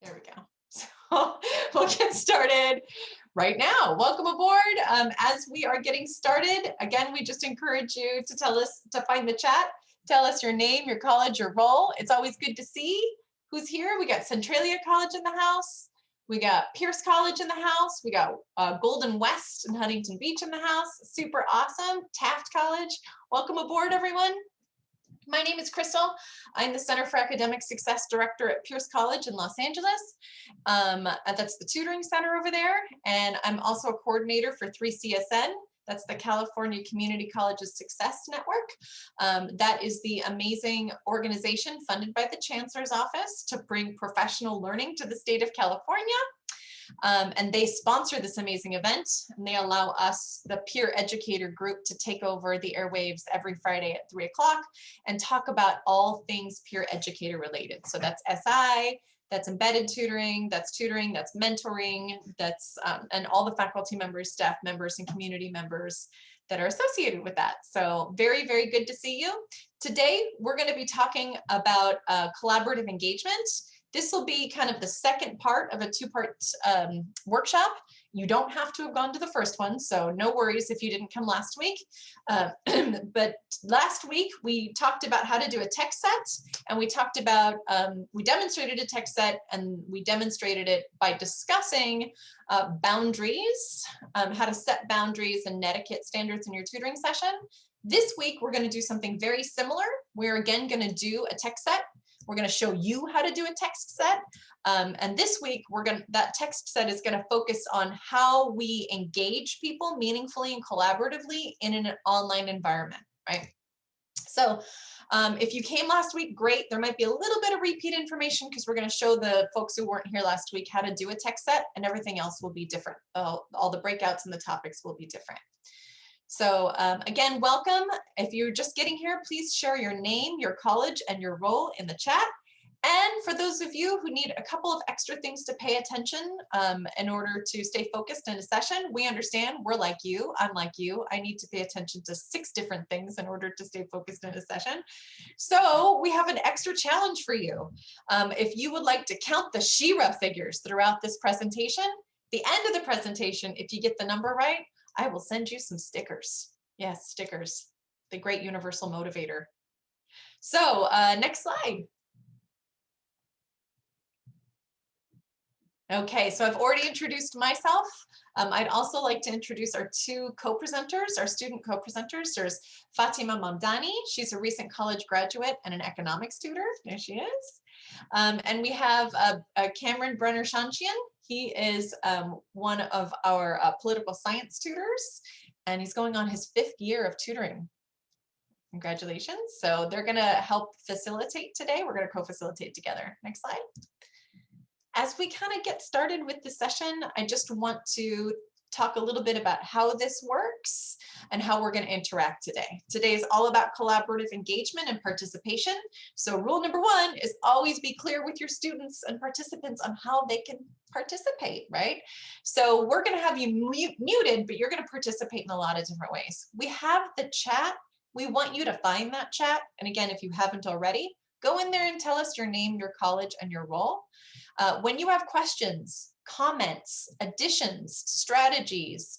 There we go. So we'll get started right now. Welcome aboard. As we are getting started, again, we just encourage you to tell us, to find the chat, tell us your name, your college, your role. It's always good to see who's here. We got Centralia College in the house. We got Pierce College in the house. We got Golden West and Huntington Beach in the house. Super awesome. Taft College. Welcome aboard, everyone. My name is Crystal. I'm the Center for Academic Success Director at Pierce College in Los Angeles. That's the tutoring center over there. And I'm also a coordinator for 3CSN. That's the California Community Colleges Success Network. That is the amazing organization funded by the Chancellor's Office to bring professional learning to the state of California. And they sponsor this amazing event, and they allow us, the Peer Educator group, to take over the airwaves every Friday at 3 o'clock and talk about all things peer educator related. So that's SI, that's embedded tutoring, that's mentoring, that's and all the faculty members, staff members, and community members that are associated with that. So very, very good to see you. Today, we're going to be talking about collaborative engagement. This will be kind of the second part of a two-part workshop. You don't have to have gone to the first one, so no worries if you didn't come last week. But last week, we talked about how to do a text set, and we talked about, we demonstrated a text set, and we demonstrated it by discussing boundaries, how to set boundaries and etiquette standards in your tutoring session. This week, we're going to do something very similar. We're again going to do a text set. We're going to show you how to do a text set. And this week, that text set is going to focus on how we engage people meaningfully and collaboratively in an online environment, right? So if you came last week, great. There might be a little bit of repeat information because we're going to show the folks who weren't here last week how to do a text set, and everything else will be different. All the breakouts and the topics will be different. So again, welcome. If you're just getting here, please share your name, your college, and your role in the chat. And for those of you who need a couple of extra things to pay attention in order to stay focused in a session, we understand. We're like you. I'm like you. I need to pay attention to 6 different things in order to stay focused in a session. So we have an extra challenge for you. If you would like to count the Shira figures throughout this presentation, the end of the presentation, if you get the number right, I will send you some stickers. Yes, stickers, the great universal motivator. So next slide. Okay, so I've already introduced myself. I'd also like to introduce our 2 co-presenters, our student co-presenters. There's Fatima Mamdani. She's a recent college graduate and an economics tutor. There she is. And we have Cameron Brenner-Shanshian. He is one of our political science tutors, and he's going on his 5th year of tutoring. Congratulations. So they're going to help facilitate today. We're going to co-facilitate together. Next slide. As we kind of get started with the session, I just want to talk a little bit about how this works and how we're going to interact today. Today is all about collaborative engagement and participation. So rule number 1 is always be clear with your students and participants on how they can participate, right? So we're going to have you muted, but you're going to participate in a lot of different ways. We have the chat. We want you to find that chat. And again, if you haven't already, go in there and tell us your name, your college, and your role. When you have questions, comments, additions, strategies,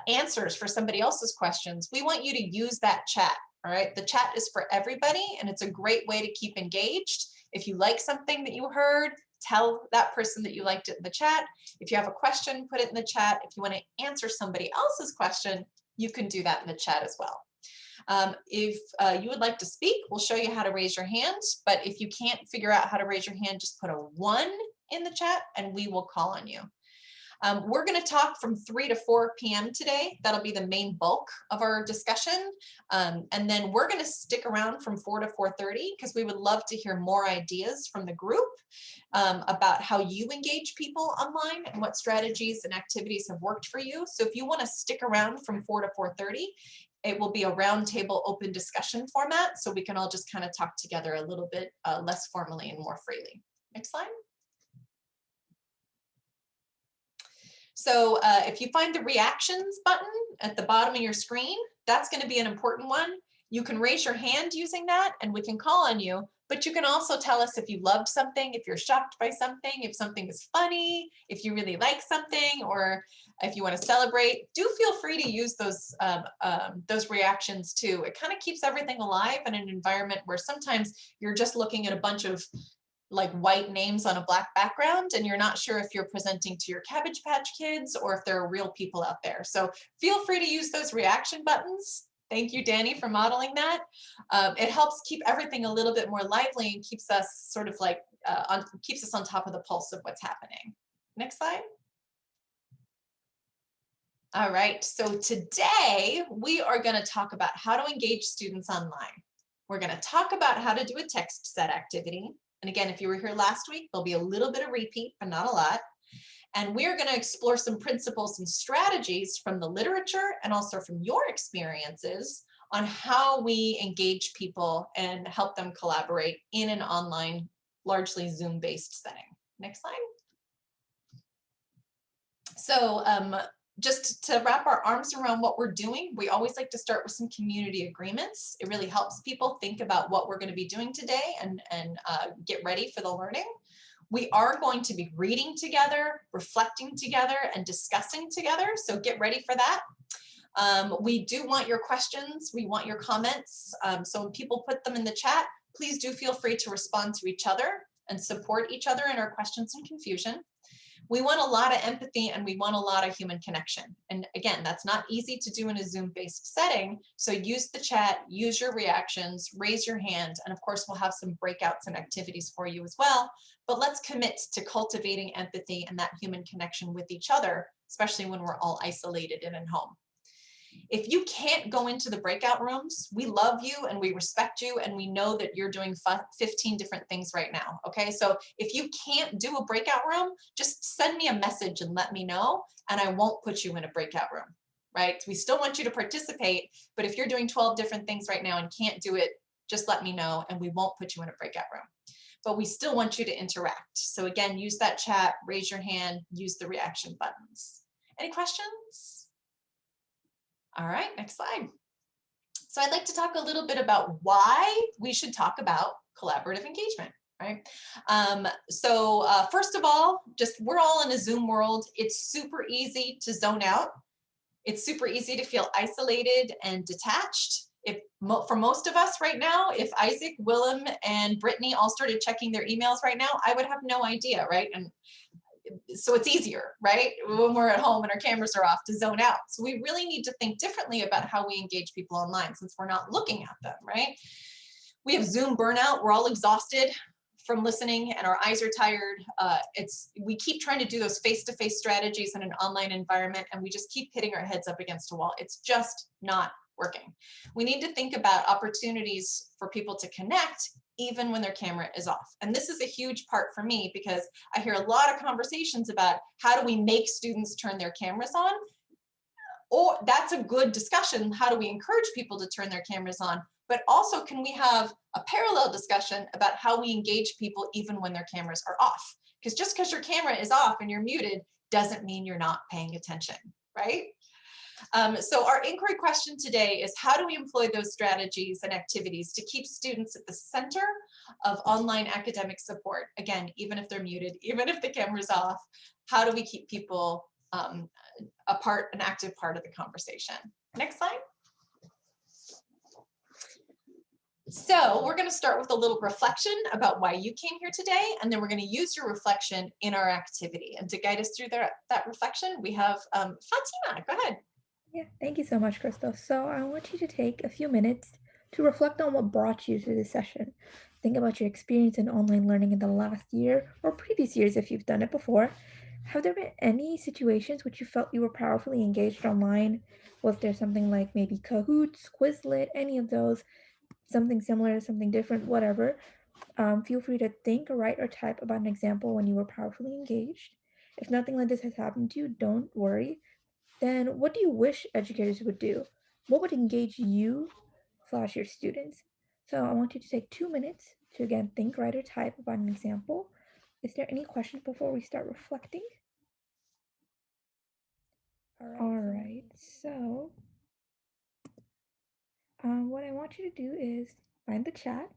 answers for somebody else's questions, we want you to use that chat, all right? The chat is for everybody, and it's a great way to keep engaged. If you like something that you heard, tell that person that you liked it in the chat. If you have a question, put it in the chat. If you want to answer somebody else's question, you can do that in the chat as well. If you would like to speak, we'll show you how to raise your hand, but if you can't figure out how to raise your hand, just put a 1 in the chat and we will call on you. We're going to talk from 3 to 4 p.m. today. That'll be the main bulk of our discussion. And then we're going to stick around from 4 to 4:30 because we would love to hear more ideas from the group about how you engage people online and what strategies and activities have worked for you. So if you want to stick around from 4 to 4:30, it will be a roundtable open discussion format, so we can all just kind of talk together a little bit less formally and more freely. Next slide. So if you find the reactions button at the bottom of your screen, that's going to be an important one. You can raise your hand using that and we can call on you, But you can also tell us if you loved something, if you're shocked by something, if something is funny, if you really like something, or if you want to celebrate. Do feel free to use those reactions too. It kind of keeps everything alive in an environment where sometimes you're just looking at a bunch of like white names on a black background and you're not sure if you're presenting to your Cabbage Patch Kids or if there are real people out there. So feel free to use those reaction buttons. Thank you, Danny, for modeling that. It helps keep everything a little bit more lively and keeps us sort of like keeps us on top of the pulse of what's happening. Next slide. All right, so today we are going to talk about how to engage students online. We're going to talk about how to do a text set activity. And again, if you were here last week, there'll be a little bit of repeat, but not a lot. And we're going to explore some principles and strategies from the literature and also from your experiences on how we engage people and help them collaborate in an online, largely Zoom-based setting. Next slide. So just to wrap our arms around what we're doing, we always like to start with some community agreements. It really helps people think about what we're going to be doing today and get ready for the learning. We are going to be reading together, reflecting together, and discussing together, so get ready for that. We do want your questions, we want your comments, so when people put them in the chat, please do feel free to respond to each other and support each other in our questions and confusion. We want a lot of empathy and we want a lot of human connection. And again, that's not easy to do in a Zoom-based setting. So use the chat, use your reactions, raise your hand, and of course we'll have some breakouts and activities for you as well. But let's commit to cultivating empathy and that human connection with each other, especially when we're all isolated and at home. If you can't go into the breakout rooms, we love you and we respect you and we know that you're doing 15 different things right now, okay? So if you can't do a breakout room, just send me a message and let me know and I won't put you in a breakout room, right? We still want you to participate, but if you're doing 12 different things right now and can't do it, just let me know and we won't put you in a breakout room. But we still want you to interact. So again, use that chat, raise your hand, use the reaction buttons. Any questions? All right, next slide. So I'd like to talk a little bit about why we should talk about collaborative engagement, right? First of all, just we're all in a Zoom world. It's super easy to zone out. It's super easy to feel isolated and detached. For most of us right now, if Isaac, Willem, and Brittany all started checking their emails right now, I would have no idea, right? And so it's easier, right? When we're at home and our cameras are off to zone out. So we really need to think differently about how we engage people online since we're not looking at them, right? We have Zoom burnout. We're all exhausted from listening and our eyes are tired. We keep trying to do those face-to-face strategies in an online environment and we just keep hitting our heads up against a wall. It's just not working. We need to think about opportunities for people to connect even when their camera is off. And this is a huge part for me because I hear a lot of conversations about how do we make students turn their cameras on? Or that's a good discussion. How do we encourage people to turn their cameras on? But also, can we have a parallel discussion about how we engage people even when their cameras are off? Because just because your camera is off and you're muted doesn't mean you're not paying attention, right? So our inquiry question today is how do we employ those strategies and activities to keep students at the center of online academic support? Again, even if they're muted, even if the camera's off, how do we keep people an active part of the conversation? Next slide. So we're going to start with a little reflection about why you came here today, and then we're going to use your reflection in our activity. And to guide us through that reflection, we have Fatima. Go ahead. Yeah, thank you so much, Crystal. So I want you to take a few minutes to reflect on what brought you to this session. Think about your experience in online learning in the last year or previous years if you've done it before. Have there been any situations which you felt you were powerfully engaged online? Was there something like maybe Kahoots, Quizlet, any of those? Something similar, something different, whatever. Feel free to think or write or type about an example when you were powerfully engaged. If nothing like this has happened to you, don't worry. Then what do you wish educators would do? What would engage you slash your students? So I want you to take 2 minutes to again think, write, or type about an example. Is there any questions before we start reflecting? All right, so what I want you to do is find the chat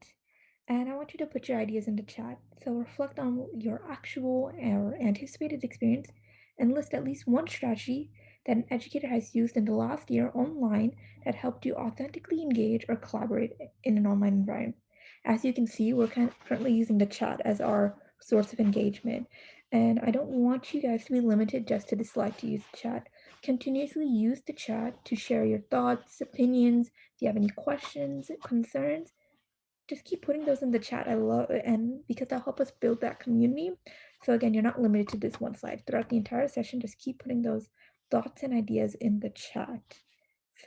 And I want you to put your ideas in the chat. So reflect on your actual or anticipated experience and list at least one strategy that an educator has used in the last year online that helped you authentically engage or collaborate in an online environment. As you can see, we're currently using the chat as our source of engagement. And I don't want you guys to be limited just to dislike to use the chat. Continuously use the chat to share your thoughts, opinions. If you have any questions, concerns, just keep putting those in the chat. I love it, and because that'll help us build that community. So again, you're not limited to this one slide. Throughout the entire session, just keep putting those thoughts and ideas in the chat.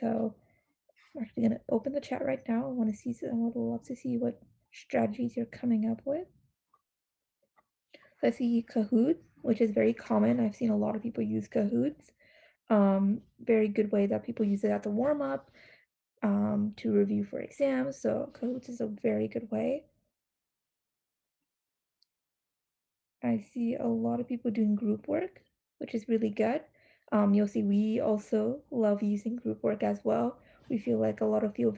So I'm actually gonna open the chat right now. I would love to see what strategies you're coming up with. So I see Kahoot, which is very common. I've seen a lot of people use Kahoots. Very good way that people use it as a warm up, to review for exams. So Kahoots is a very good way. I see a lot of people doing group work, which is really good. You'll see we also love using group work as well. We feel like a lot of people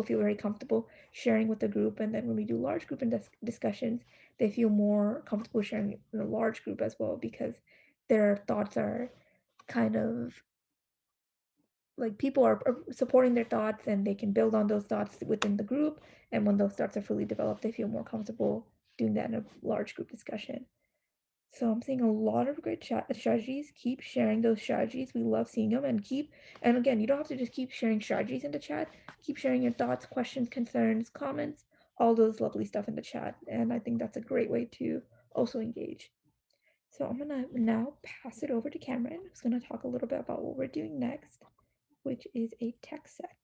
feel very comfortable sharing with the group, and then when we do large group and discussions, they feel more comfortable sharing in a large group as well because their thoughts are kind of like people are supporting their thoughts and they can build on those thoughts within the group. And when those thoughts are fully developed, they feel more comfortable doing that in a large group discussion. So I'm seeing a lot of great strategies. Keep sharing those strategies. We love seeing them, and again, you don't have to just keep sharing strategies in the chat. Keep sharing your thoughts, questions, concerns, comments, all those lovely stuff in the chat. And I think that's a great way to also engage. So I'm gonna now pass it over to Cameron, who's gonna talk a little bit about what we're doing next, which is a text set.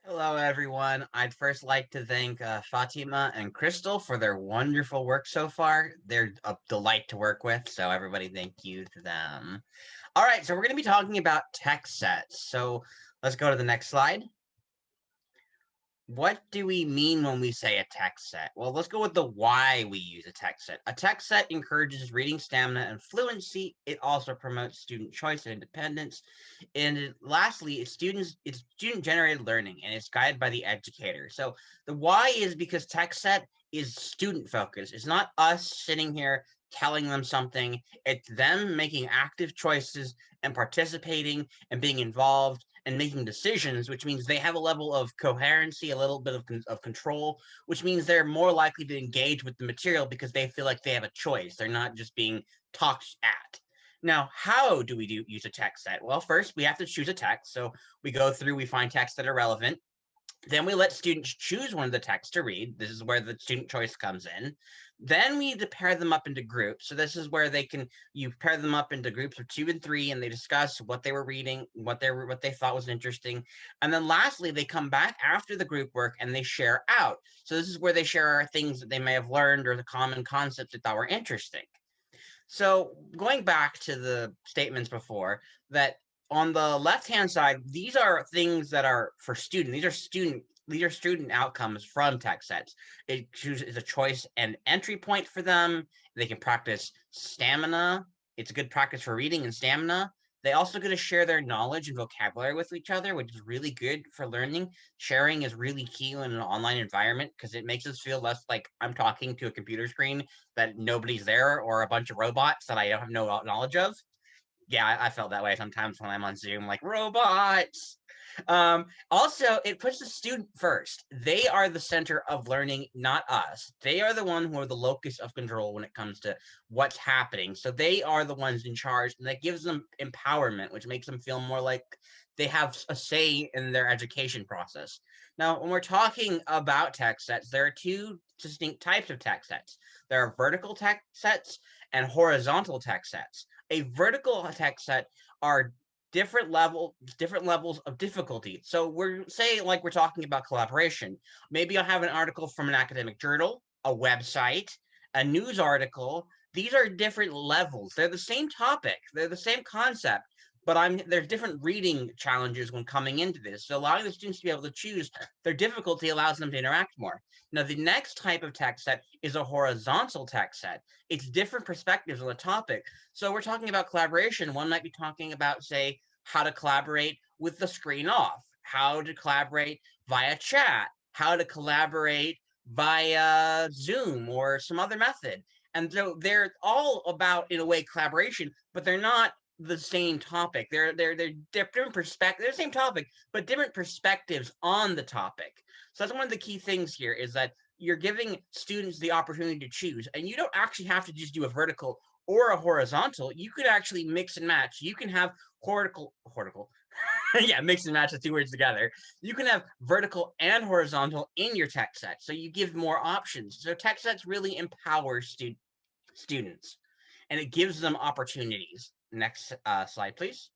Hello, everyone. I'd first like to thank Fatima and Crystal for their wonderful work so far. They're a delight to work with, so everybody thank you to them. All right, so we're going to be talking about text sets. So let's go to the next slide. What do we mean when we say a text set? Well, let's go with the why we use a text set. A text set encourages reading stamina and fluency. It also promotes student choice and independence. And lastly, it's student-generated learning, and it's guided by the educator. So the why is because text set is student focused. It's not us sitting here telling them something. It's them making active choices and participating and being involved and making decisions, which means they have a level of coherency, a little bit of control, which means they're more likely to engage with the material because they feel like they have a choice. They're not just being talked at. Now, how do we use a text set? Well, first we have to choose a text. So we go through, we find texts that are relevant. Then we let students choose one of the texts to read. This is where the student choice comes in. Then we need to pair them up into groups. So this is where you pair them up into groups of 2 and 3, and they discuss what they were reading, what they thought was interesting. And then lastly, they come back after the group work and they share out. So this is where they share things that they may have learned or the common concepts that were interesting. So going back to the statements before, that on the left-hand side, these are things that are for student. These are student outcomes from text sets. It chooses a choice and entry point for them. They can practice stamina. It's a good practice for reading and stamina. They also get to share their knowledge and vocabulary with each other, which is really good for learning. Sharing is really key in an online environment because it makes us feel less like I'm talking to a computer screen that nobody's there or a bunch of robots that I don't have no knowledge of. Yeah, I felt that way sometimes when I'm on Zoom, like robots. Also, it puts the student first. They are the center of learning, not us. They are the one who are the locus of control when it comes to what's happening. So they are the ones in charge, and that gives them empowerment, which makes them feel more like they have a say in their education process. Now, when we're talking about text sets, there are two distinct types of text sets. There are vertical text sets and horizontal text sets. A vertical text set are different levels of difficulty. So we're talking about collaboration. Maybe I'll have an article from an academic journal, a website, a news article. These are different levels. They're the same topic. They're the same concept, but there's different reading challenges when coming into this. So allowing the students to be able to choose their difficulty allows them to interact more. Now, the next type of text set is a horizontal text set. It's different perspectives on the topic. So we're talking about collaboration. One might be talking about, say, how to collaborate with the screen off, how to collaborate via chat, how to collaborate via Zoom or some other method. And so they're all about, in a way, collaboration, but they're not the same topic. They're different perspectives. They're the same topic, but different perspectives on the topic. So that's one of the key things here, is that you're giving students the opportunity to choose, and you don't actually have to just do a vertical or a horizontal. You could actually mix and match. You can have hortical. Yeah, mix and match the two words together. You can have vertical and horizontal in your tech set, so you give more options. So tech sets really empower students, and it gives them opportunities. Next slide, please.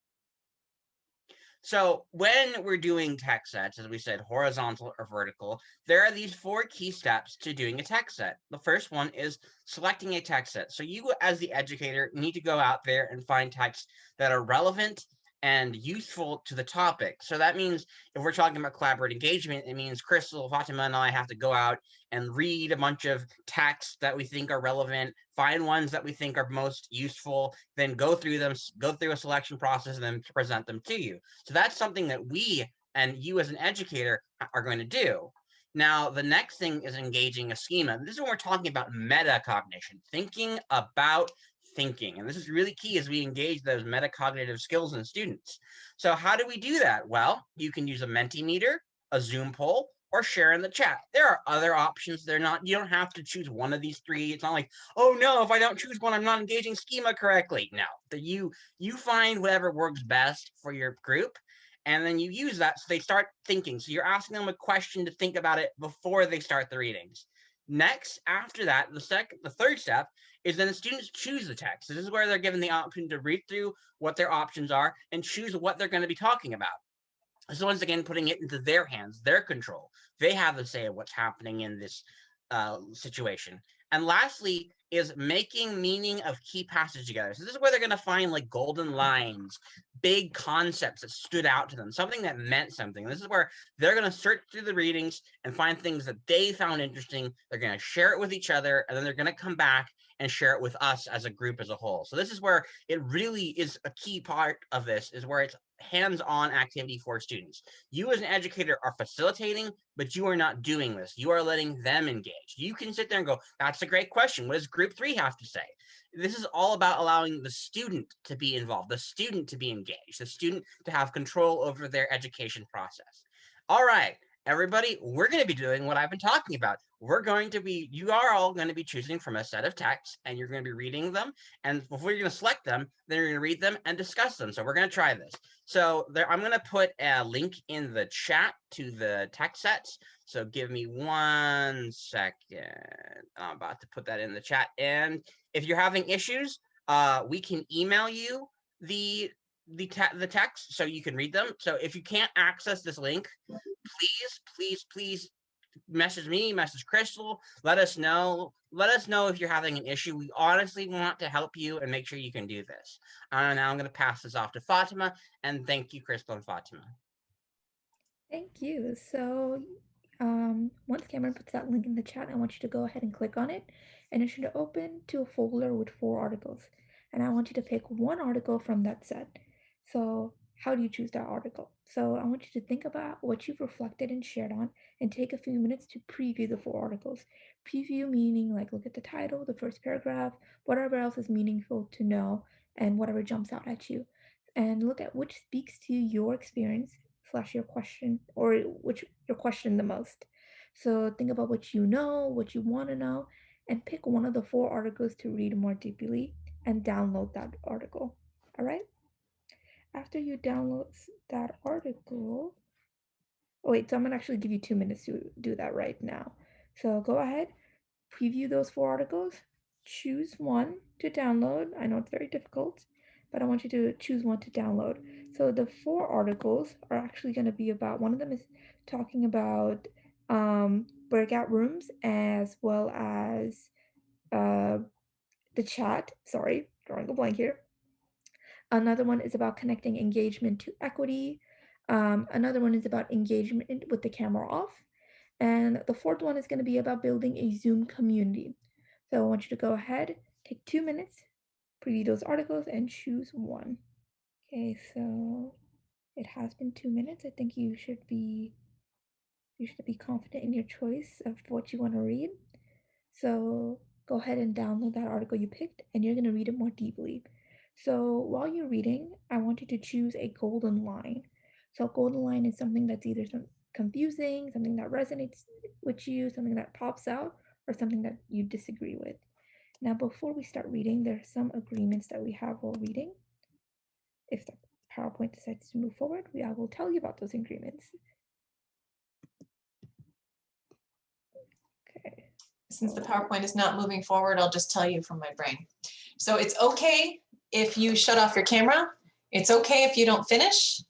So when we're doing tech sets, as we said, horizontal or vertical, there are these 4 key steps to doing a tech set. The first one is selecting a tech set. So you, as the educator, need to go out there and find texts that are relevant and useful to the topic. So that means if we're talking about collaborative engagement, it means Crystal, Fatima, and I have to go out and read a bunch of texts that we think are relevant, find ones that we think are most useful, then go through them, go through a selection process, and then present them to you. So that's something that we and you as an educator are going to do. Now, the next thing is engaging a schema. This is when we're talking about metacognition, thinking about thinking. And this is really key as we engage those metacognitive skills in students. So how do we do that? Well, you can use a Mentimeter, a Zoom poll, or share in the chat. There are other options. You don't have to choose one of these 3. It's not like, oh no, if I don't choose one, I'm not engaging schema correctly. No, you find whatever works best for your group, and then you use that so they start thinking. So you're asking them a question to think about it before they start the readings. Next, after that, the third step is then the students choose the text. So this is where they're given the option to read through what their options are and choose what they're going to be talking about. So once again, putting it into their hands, their control. They have the say of what's happening in this situation. And lastly is making meaning of key passages together. So this is where they're going to find like golden lines, big concepts that stood out to them, something that meant something. This is where they're going to search through the readings and find things that they found interesting. They're going to share it with each other, and then they're going to come back and share it with us as a group as a whole. So this is where it really is a key part of this, is where it's hands-on activity for students. You as an educator are facilitating, but you are not doing this. You are letting them engage. You can sit there and go, that's a great question. What does group 3 have to say? This is all about allowing the student to be involved, the student to be engaged, the student to have control over their education process. All right, everybody, we're going to be doing what I've been talking about. You are all going to be choosing from a set of texts, and you're going to be reading them. And before you're going to select them, then you're going to read them and discuss them. So we're going to try this. So I'm going to put a link in the chat to the text sets. So give me 1 second. I'm about to put that in the chat. And if you're having issues, we can email you the text so you can read them. So if you can't access this link, please message me, message Crystal. Let us know. Let us know if you're having an issue. We honestly want to help you and make sure you can do this. Now I'm going to pass this off to Fatima, and thank you, Crystal and Fatima. Thank you. So once Cameron puts that link in the chat, I want you to go ahead and click on it, and it should open to a folder with 4 articles. And I want you to pick one article from that set. So how do you choose that article? So I want you to think about what you've reflected and shared on, and take a few minutes to preview the 4 articles. Preview meaning like look at the title, the first paragraph, whatever else is meaningful to know, and whatever jumps out at you. And look at which speaks to your experience slash your question, or which your question the most. So think about what you know, what you want to know, and pick one of the 4 articles to read more deeply and download that article. All right? After you download that article, oh wait, so I'm gonna actually give you 2 minutes to do that right now. So go ahead, preview those 4 articles, choose one to download. I know it's very difficult, but I want you to choose one to download. So the 4 articles are actually going to be about, one of them is talking about breakout rooms, as well as uh, the chat. Sorry, drawing a blank here. Another one is about connecting engagement to equity. Another one is about engagement with the camera off. And the 4th one is going to be about building a Zoom community. So I want you to go ahead, take 2 minutes, preview those articles, and choose one. Okay, so it has been 2 minutes. I think you should be You should be confident in your choice of what you want to read. So go ahead and download that article you picked, and you're going to read it more deeply. So while you're reading, I want you to choose a golden line. So a golden line is something that's either confusing, something that resonates with you, something that pops out, or something that you disagree with. Now, before we start reading, there are some agreements that we have while reading. If the PowerPoint decides to move forward, I will tell you about those agreements. Okay. Since the PowerPoint is not moving forward, I'll just tell you from my brain. So it's okay if you shut off your camera. It's okay if you don't finish.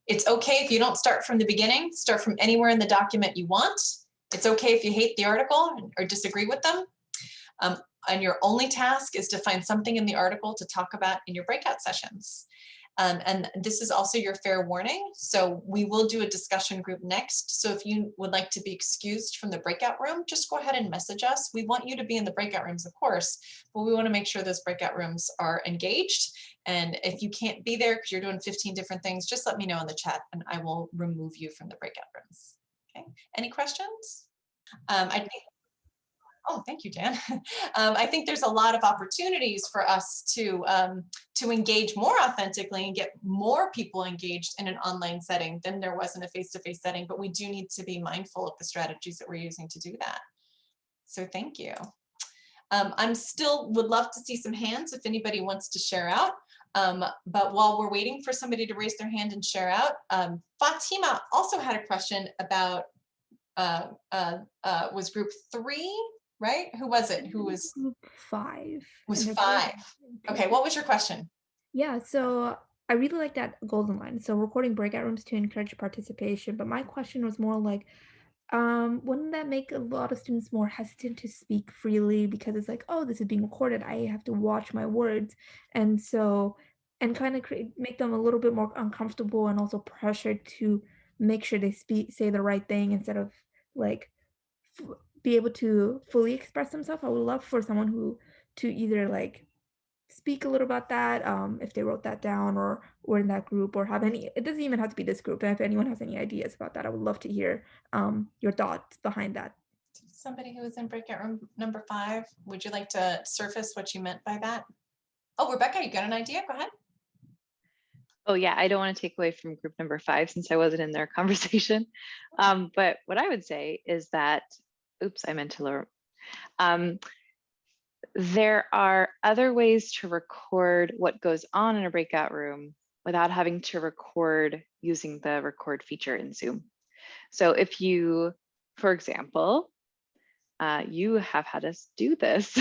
It's okay if you don't start from the beginning, start from anywhere in the document you want. It's okay if you hate the article or disagree with them. And your only task is to find something in the article to talk about in your breakout sessions. And this is also your fair warning. So we will do a discussion group next. So if you would like to be excused from the breakout room, just go ahead and message us. We want you to be in the breakout rooms, of course, but we want to make sure those breakout rooms are engaged. And if you can't be there because you're doing 15 different things, just let me know in the chat and I will remove you from the breakout rooms. Okay, any questions? I think Oh, thank you, Jan. I think there's a lot of opportunities for us to engage more authentically and get more people engaged in an online setting than there was in a face-to-face setting, but we do need to be mindful of the strategies that we're using to do that. So thank you. I'm still would love to see some hands if anybody wants to share out. But while we're waiting for somebody to raise their hand and share out, Fatima also had a question about was group 3, right? Who was it? Who was group 5? Was 5. Okay, what was your question? Yeah, so I really like that golden line. So recording breakout rooms to encourage participation, but my question was more like, wouldn't that make a lot of students more hesitant to speak freely because it's like, oh, this is being recorded, I have to watch my words, and kind of make them a little bit more uncomfortable and also pressured to make sure they say the right thing instead of like be able to fully express themselves. I would love for someone who to either like speak a little about that, if they wrote that down or were in that group or have any, it doesn't even have to be this group. And if anyone has any ideas about that, I would love to hear your thoughts behind that. Somebody who was in breakout room number 5, would you like to surface what you meant by that? Oh, Rebecca, you got an idea? Go ahead. Oh yeah, I don't want to take away from group number 5 since I wasn't in their conversation. But what I would say is that, oops, I meant to lower. There are other ways to record what goes on in a breakout room without having to record using the record feature in Zoom. So if you, for example, you have had us do this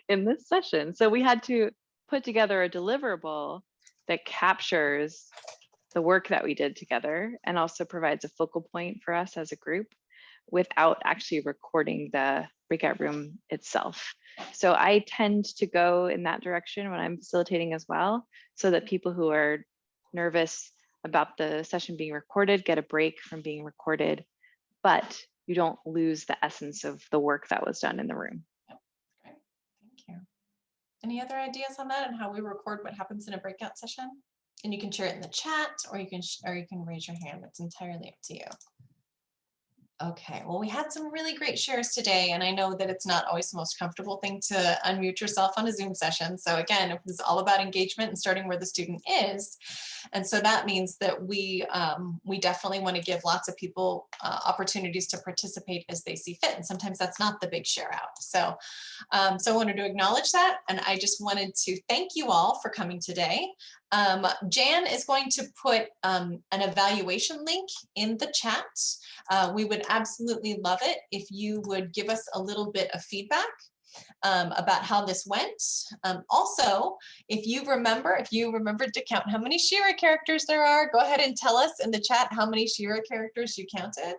in this session. So we had to put together a deliverable that captures the work that we did together and also provides a focal point for us as a group without actually recording the breakout room itself. So I tend to go in that direction when I'm facilitating as well, so that people who are nervous about the session being recorded get a break from being recorded, but you don't lose the essence of the work that was done in the room. Yep. Great. Thank you. Any other ideas on that and how we record what happens in a breakout session? And you can share it in the chat, or you can raise your hand. It's entirely up to you. Okay, well, we had some really great shares today, and I know that it's not always the most comfortable thing to unmute yourself on a Zoom session. So again, it was all about engagement and starting where the student is. And so that means that we definitely want to give lots of people opportunities to participate as they see fit. And sometimes that's not the big share out. So, so I wanted to acknowledge that. And I just wanted to thank you all for coming today. Jan is going to put an evaluation link in the chat. We would absolutely love it if you would give us a little bit of feedback about how this went. Also, if you remembered to count how many Shira characters there are, go ahead and tell us in the chat how many Shira characters you counted.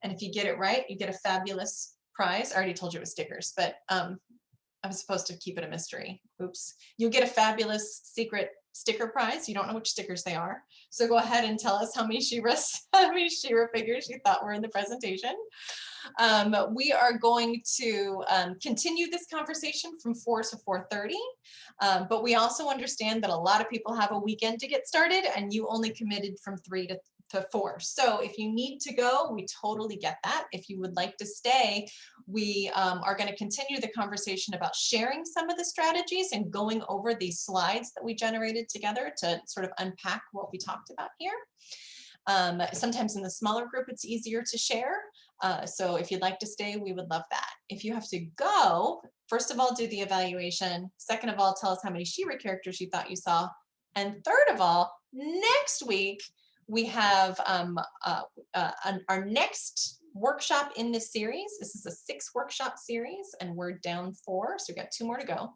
And if you get it right, you get a fabulous prize. I already told you it was stickers, but I was supposed to keep it a mystery. Oops. You'll get a fabulous secret sticker prize. You don't know which stickers they are. So go ahead and tell us how many Shira figures you thought were in the presentation. We are going to continue this conversation from 4 to 4:30, but we also understand that a lot of people have a weekend to get started, and you only committed from 3 4. So if you need to go, we totally get that. If you would like to stay, we are going to continue the conversation about sharing some of the strategies and going over these slides that we generated together to sort of unpack what we talked about here. Sometimes in the smaller group, it's easier to share. So if you'd like to stay, we would love that. If you have to go, first of all, do the evaluation. Second of all, tell us how many She-Ra characters you thought you saw. And third of all, next week, we have our next workshop in this series. This is a 6-workshop series and we're down 4, so we've got 2 more to go.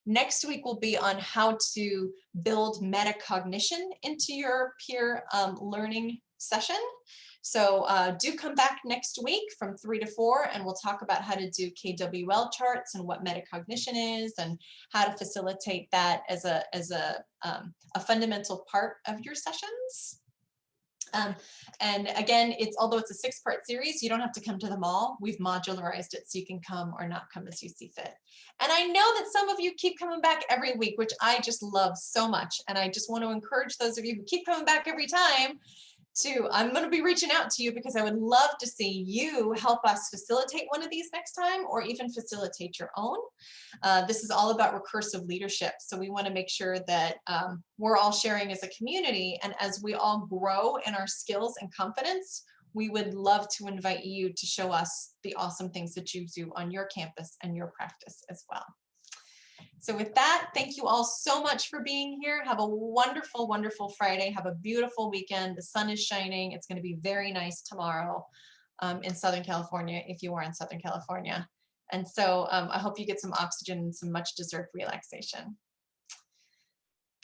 Next week will be on how to build metacognition into your peer learning session. So do come back next week from 3 to 4 and we'll talk about how to do KWL charts and what metacognition is and how to facilitate that as a fundamental part of your sessions. And again, although it's a 6-part series, you don't have to come to them all. We've modularized it so you can come or not come as you see fit. And I know that some of you keep coming back every week, which I just love so much. And I just want to encourage those of you who keep coming back every time I'm going to be reaching out to you because I would love to see you help us facilitate one of these next time or even facilitate your own. This is all about recursive leadership. So we want to make sure that we're all sharing as a community, and as we all grow in our skills and confidence, we would love to invite you to show us the awesome things that you do on your campus and your practice as well. So with that, thank you all so much for being here. Have a wonderful, wonderful Friday. Have a beautiful weekend. The sun is shining. It's going to be very nice tomorrow in Southern California, if you are in Southern California. And so I hope you get some oxygen and some much deserved relaxation.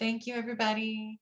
Thank you, everybody.